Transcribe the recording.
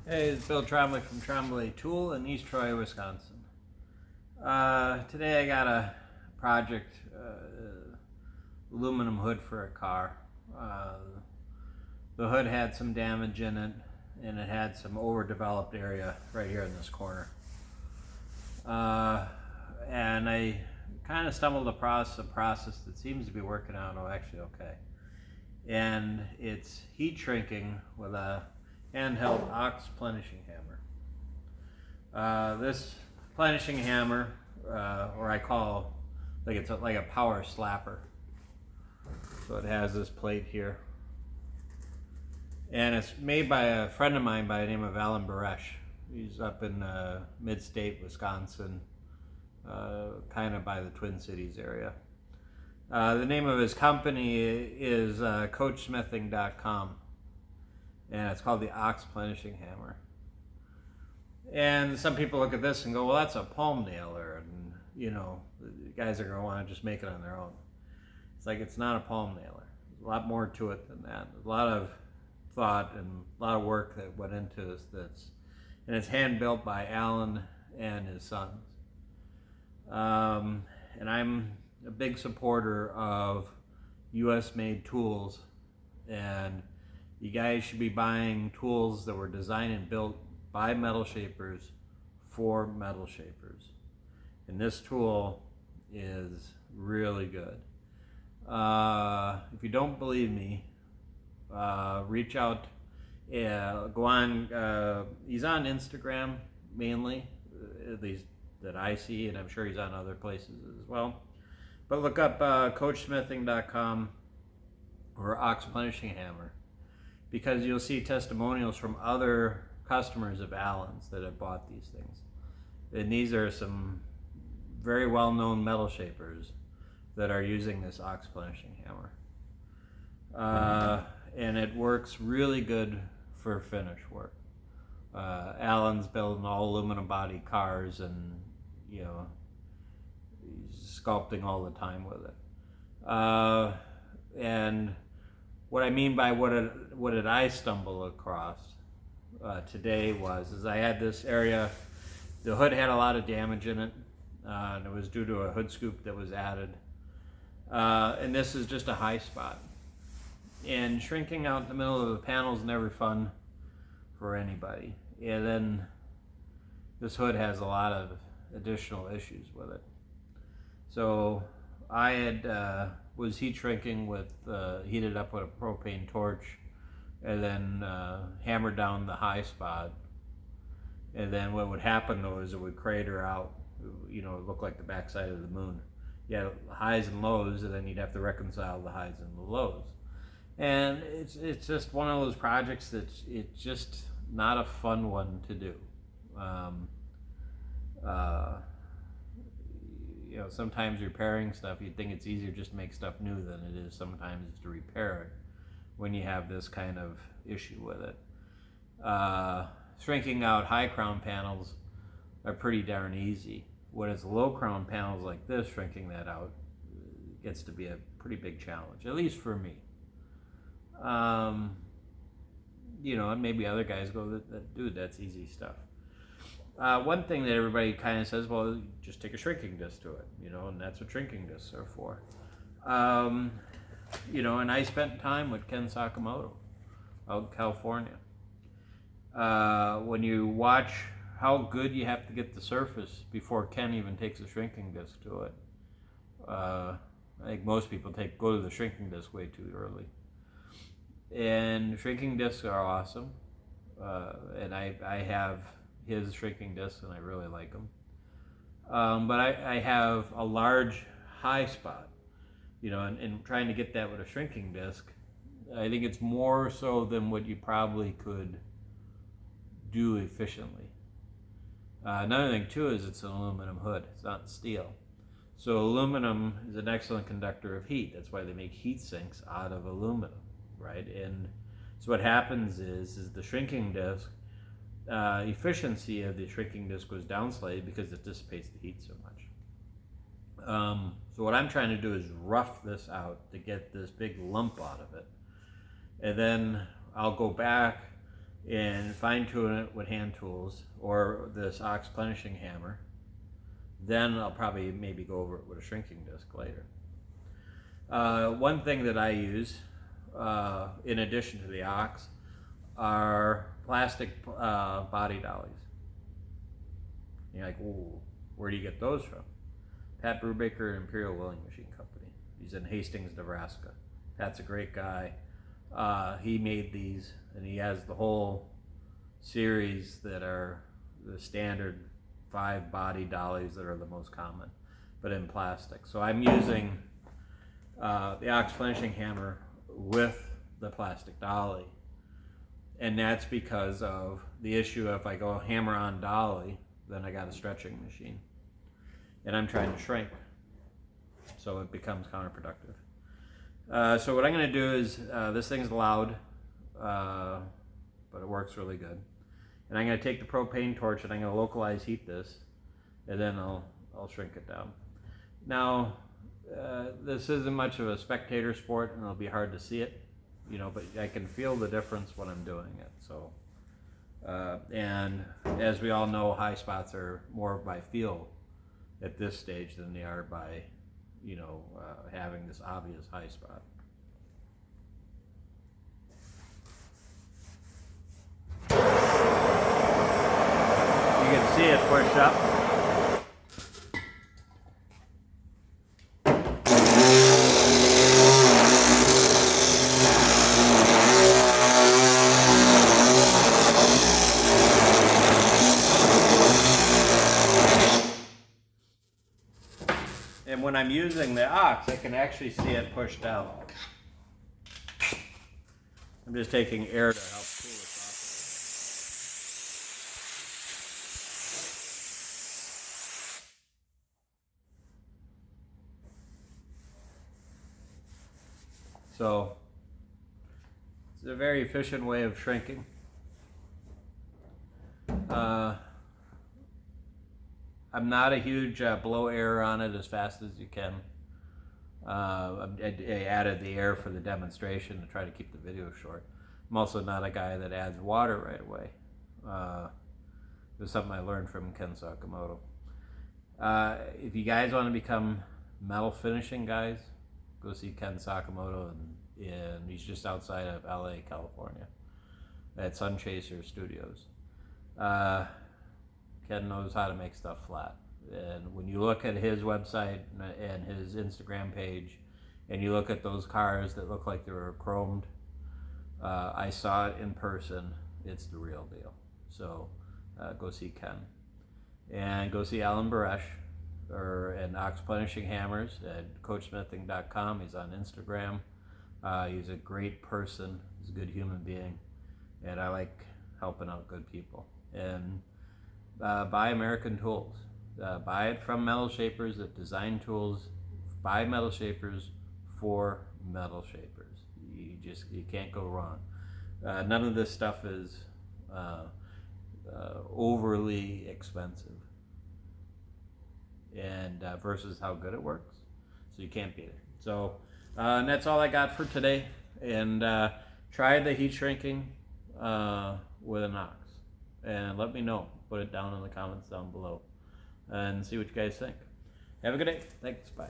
Hey, it's Bill Trombley from Trombley Tool in East Troy, Wisconsin. Today I got a project, aluminum hood for a car. The hood had some damage in it, and it had some overdeveloped area right here in this corner. And I kind of stumbled across a process that seems to be working out actually okay. And it's heat shrinking with a handheld Ox Planishing Hammer. This planishing hammer, or I call it's like a power slapper. So it has this plate here, and it's made by a friend of mine by the name of Alan Baresh. He's up in mid-state Wisconsin, kind of by the Twin Cities area. The name of his company is coachsmithing.com, and it's called the Ox Planishing Hammer. And some people look at this and go, well, that's a palm nailer, and the guys are going to want to just make it on their own. It's like, it's not a palm nailer. There's a lot more to it than that. There's a lot of thought and a lot of work that went into this. And it's hand built by Alan and his sons. And I'm a big supporter of US made tools, and you guys should be buying tools that were designed and built by metal shapers for metal shapers. And this tool is really good. If you don't believe me, reach out, go on, he's on Instagram mainly, at least that I see, and I'm sure he's on other places as well. But look up coachsmithing.com or Ox Planishing Hammer, because you'll see testimonials from other customers of Allen's that have bought these things. And these are some very well-known metal shapers that are using this Ox Planishing Hammer. And it works really good for finish work. Allen's building all aluminum body cars, and he's sculpting all the time with it. And what I mean by what did I stumble across today is I had this area, the hood had a lot of damage in it, and it was due to a hood scoop that was added. And this is just a high spot. And shrinking out in the middle of the panel is never fun for anybody. And then this hood has a lot of additional issues with it. So I was heat shrinking with, heated up with a propane torch, and then hammered down the high spot. And then what would happen though is it would crater out, it looked like the backside of the moon. You had highs and lows, and then you'd have to reconcile the highs and the lows. And it's just one of those projects that's it's just not a fun one to do. Sometimes repairing stuff, you'd think it's easier just to make stuff new than it is sometimes to repair it when you have this kind of issue with it. Shrinking out high crown panels are pretty darn easy. When it's low crown panels like this, shrinking that out gets to be a pretty big challenge, at least for me. And maybe other guys go, dude, that's easy stuff. One thing that everybody kind of says, well, just take a shrinking disc to it, and that's what shrinking discs are for. And I spent time with Ken Sakamoto out in California. When you watch how good you have to get the surface before Ken even takes a shrinking disc to it, I think most people go to the shrinking disc way too early. And shrinking discs are awesome, and I have his shrinking discs, and I really like them. But I have a large high spot, and trying to get that with a shrinking disc, I think it's more so than what you probably could do efficiently. Another thing too is it's an aluminum hood, it's not steel. So aluminum is an excellent conductor of heat. That's why they make heat sinks out of aluminum, right? And so what happens is the shrinking disc, efficiency of the shrinking disc goes down slightly because it dissipates the heat so much. So what I'm trying to do is rough this out to get this big lump out of it. And then I'll go back and fine tune it with hand tools or this Ox Planishing Hammer, then I'll probably maybe go over it with a shrinking disc later. One thing that I use, in addition to the Ox, are plastic body dollies. You're like, ooh, where do you get those from? Pat Brubaker, Imperial Willing Machine Company. He's in Hastings, Nebraska. Pat's a great guy. He made these, and he has the whole series that are the standard 5 body dollies that are the most common, but in plastic. So I'm using the Ox Planishing Hammer with the plastic dolly, and that's because of the issue. If I go hammer on dolly, then I got a stretching machine, and I'm trying to shrink, so it becomes counterproductive. So what I'm going to do is, this thing's loud, but it works really good. And I'm going to take the propane torch and I'm going to localize heat this, and then I'll shrink it down. Now, this isn't much of a spectator sport, and it'll be hard to see it, you know, but I can feel the difference when I'm doing it. So, and as we all know, high spots are more by feel at this stage than they are by, you know, having this obvious high spot. You can see it push up. And when I'm using the Ox, I can actually see it push down. I'm just taking air to help cool it off. So it's a very efficient way of shrinking. I'm not a huge blow air on it as fast as you can. I added the air for the demonstration to try to keep the video short. I'm also not a guy that adds water right away. It was something I learned from Ken Sakamoto. If you guys want to become metal finishing guys, go see Ken Sakamoto, and he's just outside of LA, California, at Sunchaser Studios. Ken knows how to make stuff flat. And when you look at his website and his Instagram page, and you look at those cars that look like they were chromed, I saw it in person. It's the real deal. So go see Ken. And go see Alan Baresh and Ox Planishing Hammers at coachsmithing.com. He's on Instagram. He's a great person. He's a good human being. And I like helping out good people. And buy American tools. Buy it from metal shapers that design tools. Buy metal shapers for metal shapers. You can't go wrong. None of this stuff is overly expensive, and versus how good it works. So you can't beat it. So and that's all I got for today. And try the heat shrinking with an Ox, and let me know. Put it down in the comments down below and see what you guys think. Have a good day. Thanks. Bye.